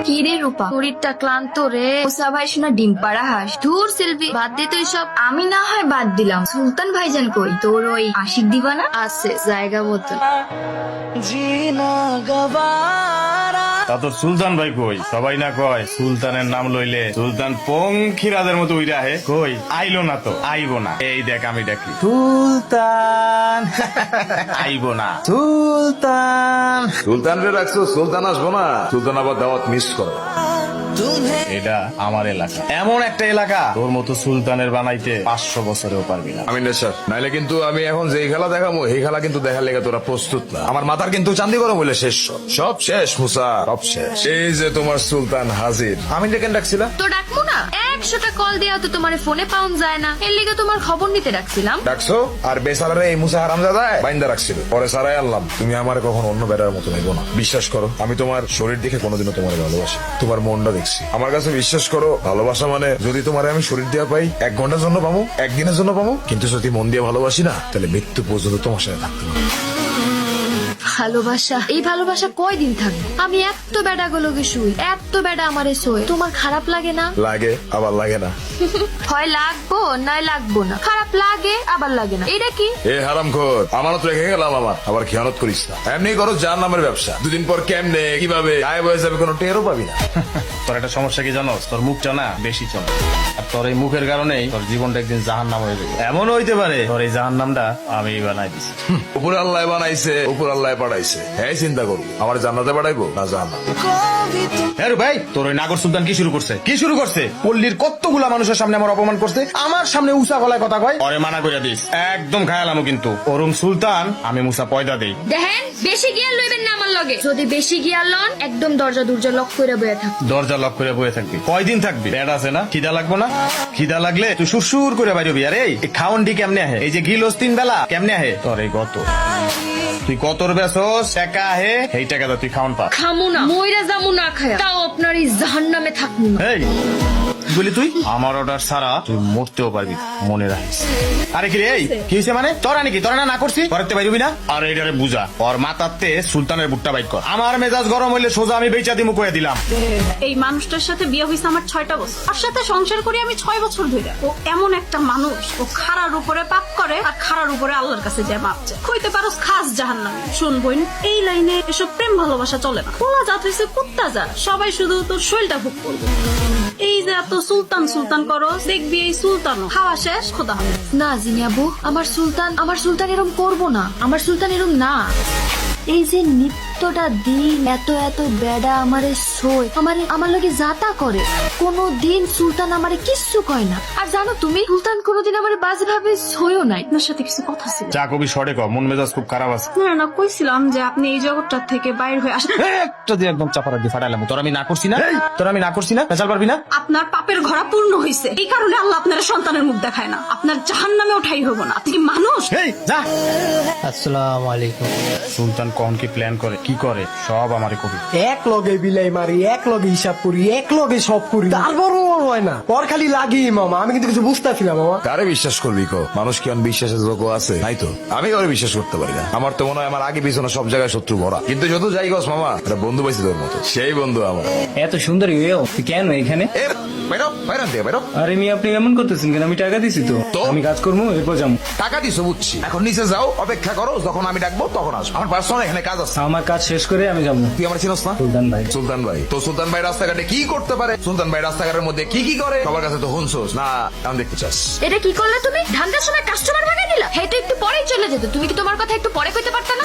কি রে রূপা, শরীরটা ক্লান্ত রে। মুসা ভাই শোনা ডিম পাড়া হাঁস। ধুর সেলফি বাদ দে তুই সব। আমি না হয় বাদ দিলাম, সুলতান ভাইজান কই? তোর ওই আশিক দিবানা আছে জায়গা মতো। তা তোর সুলতান ভাই কই? সবাই না কয় সুলতানের নাম লইলে সুলতান পঙ্খিরাজের মতো উইরা হে। কই আইলো না তো, আইবো না। এই দেখ আমি দেখি সুলতান আইবো না। সুলতান রে রাখছো, সুলতান আসবো না। সুলতান আবার দাওয়াত মিস করো। এটা আমার এলাকা, এমন একটা এলাকা তোর মতো সুলতানের বানাইতে 500 বছরেও পারবি না। আমি নেশার নাইলে কিন্তু আমি এখন যে খেলা দেখাবো এই খেলা কিন্তু দেখার লেগে তোরা প্রস্তুত না। আমার মাথার কিন্তু চান্দি গরম হইলে শেষ, সব শেষ মুসা, সব শেষ। এই যে তোমার সুলতান হাজির। আমি ডেকে ডাকছিলাম তো ডাকবো না? 100টা কল দেওয়া তো তোমার ফোনে পাউন্ড যায় না, এর লিগে তোমার খবর নিতে ডাকছিলাম। ডাকছো আর বেসালারে এই মুসা হারামজাদায় বাইন্দা রাখছিল, পরে সারাই আনলাম। তুমি আমার কখন অন্য বেটার মতো নেবো না, বিশ্বাস করো। আমি তোমার শরীর দেখে কোনোদিনও তোমার ভালোবাসি, তোমার মনটা দেখছি। আমার কাছে বিশ্বাস করো, ভালোবাসা মানে যদি তোমার আমি শরীর দিয়ে পাই 1 ঘন্টার জন্য পাবো, 1 দিনের জন্য পাবো, কিন্তু যদি মন দিয়ে ভালোবাসি না তাহলে মৃত্যু পর্যন্ত তোমার সাথে থাকতে পারবো। ভালোবাসা, এই ভালোবাসা কয়দিন থাকবে? আমি এত বেড়া গুলোকে শুই, এত বেড়া আমারে শোয়, তোমার খারাপ লাগে না? লাগে আবার লাগে না। হয় লাগবো নাই লাগবো না, খারাপ লাগে আবার লাগে না, এটা কি? এ হারামখোর, আমানত রেখে গেলাম আমার, আবার খেয়ানত করিস না। এমনি করো যার নামের ব্যবসা, 2 দিন পর কেমনে কিভাবে গায়েব হয়ে যাবে কোনো টেরও পাবি না। তোর একটা সমস্যা কি জানোস? তোর মুখটা না বেশি চলে, আর তোর এই মুখের কারণেই তোর জীবনটা একদিন জাহান্নাম হয়ে যাবে। এমন হইতে পারে তোর এই জাহান্নামটা আমি বানাই দিছি। উপর আল্লাহ বানাইছে, উপর আল্লাহ পাঠাইছে। হ্যাঁ চিন্তা করবো আমার জান্নাতে পাঠাইবো না জাহান্নাম। হ্যাঁ ভাই, তোর ওই নাগর সুলতান কি শুরু করছে? কি শুরু করছে? পল্লীর কতগুলা মানুষের সামনে আমার অপমান করছে, আমার সামনে উঁচা গলায় কথা কয়। ওরে মানা করে দিস, একদম খায়ালামু কিন্তু। ওরম সুলতান আমি মুসা পয়দা দেই। দেখেন বেশি গিয়ার লইবেন না আমার লগে, যদি বেশি গিয়ার লন একদম দরজা দরজা লক করে বয়ে থাক। দরজা লক করে বয়ে থাকবি? কয়দিন থাকবি? পেট আছে না? খিদা লাগবো না? খিদা লাগলে তুই সুরসুর করে বাইরবি। আরে এই খাওয়ানটি কেমনে আহে? এই যে গিলোস 3 বেলা কেমনে আহে? তোর এই গত তুই কতর বেসস টাকা আহে, এই টাকাটা তুই খাওয়ান পা। খামু না, মইরা জামু না খায়া, তাও আপনার এই জাহান্নামে থাকমু না। এই বলি তুই আমার অর্ডার ছাড়া তুই মরতেও পারবি, মনে রাখিস। আরে কি রে, এই কি হয়েছে মানে? তোরা নাকি তোরা না করছি করতে পারবি না? আর এইটারে বুঝা, ওর মাথাতে সুলতানের বুটটা বাইক কর। আমার মেজাজ গরম হইলে সোজা আমি বেচা দিমু কয়ে দিলাম। এই মানুষটার সাথে বিয়ে হয়েছে আমার 6টা বছর, আর সাথে সংসার করি আমি 6 বছর ধরে। ও এমন একটা মানুষ, ও খারার উপরে পাপ করে আর খারার উপরে আল্লাহর কাছে যায় মাপ চায়। কইতে পারোস খাস জাহান্নামী। শুন বোন, এই লাইনে এসব প্রেম ভালোবাসা চলে না। পোলা জাত হইছে কুত্তা জাত, সবাই শুধু তোর শরীরটা ভোগ করবে। এই যে এত সুলতান সুলতান করো, দেখবি এই সুলতানও খাওয়া শেষ, খোদা হবে। না জিনি আবু, আমার সুলতান এরম করবো না, আমার সুলতান এরম না। এই যে নিত্যটা দিন এত এত বেড়া আমারে সই, আমার লগে যাতা করে, কোনো দিন সুলতান আমারে কিচ্ছু কয় না। আর জানো তুমি, সুলতান কোনোদিন আমারে বাজে ভাবে সইও নাই। আপনার সাথে কিছু কথা ছিল। যা কবি শর্টে কর, মন মেজাজ খুব খারাপ আছে। না কইছিলাম যে আপনি এই জগৎটা থেকে বাইর হয়ে আসেন। একটা দিয়ে একদম চাপা রাখবি, ফাটাইলাম। তোর আমি না করছি না, তোর আমি না করছি না, পেছাল পারবি না। আপনার পাপের ঘোড়া পূর্ণ হয়েছে, এই কারণে আল্লাহ আপনার সন্তানের মুখ দেখায় না। আপনার জাহান্নামে ওঠাই হবো না। আপনি কি মানুষ? এই যা। আসসালামু আলাইকুম। সুলতান কখন কি প্ল্যান করে কি করে সব আমারে কবি। এক লগে বিলাই মারি, এক লগে হিসাব করি, এক লগে সব করি, তারপরও হয় না। ওর খালি লাগি মামা, আমি কিন্তু কিছু বুঝতেছি না মামা। কারে বিশ্বাস করবি কো? মানুষ কি বিশ্বাসের যোগ আছে? নাই তো। আমি ওরে বিশ্বাস করতে পারি না। আমার তো মনে হয় আমার আগে পিছনে সব জায়গায় শত্রু ভরা, কিন্তু যত যাই গস মামা, একটা বন্ধু পাইছি তোর মতো, সেই বন্ধু আমার। এত সুন্দরী হয়েও তুই কেন এখানে? আরে মি আপনি এমন করতেছেন কেন? আমি টাকা দিছি তো, আমি কাজ করবো এরপর যাবো। টাকা দিছো বুঝছি, এখন নিচে যাও, অপেক্ষা করো, যখন আমি ডাকবো তখন আসবো। আমার পার্সোনাল এখানে কাজ আছে। আমার কাজ শেষ করে আমি যাবো। তুই আমার চিনস না? সুলতান ভাই। সুলতান ভাই তো সুলতান ভাই রাস্তাঘাটে কি করতে পারে? সুলতান ভাই রাস্তাঘাটের মধ্যে কি কি করে সবার কাছে তো হুনছোস না, আমি দেখতে চাস। এটা কি করলে তুমি? ধান্দার সময় কাস্টমার ভাঙা দিলা। হে তো একটু পরেই চলে যেত, তুমি কি তোমার কথা একটু পরে কইতে পারতা না?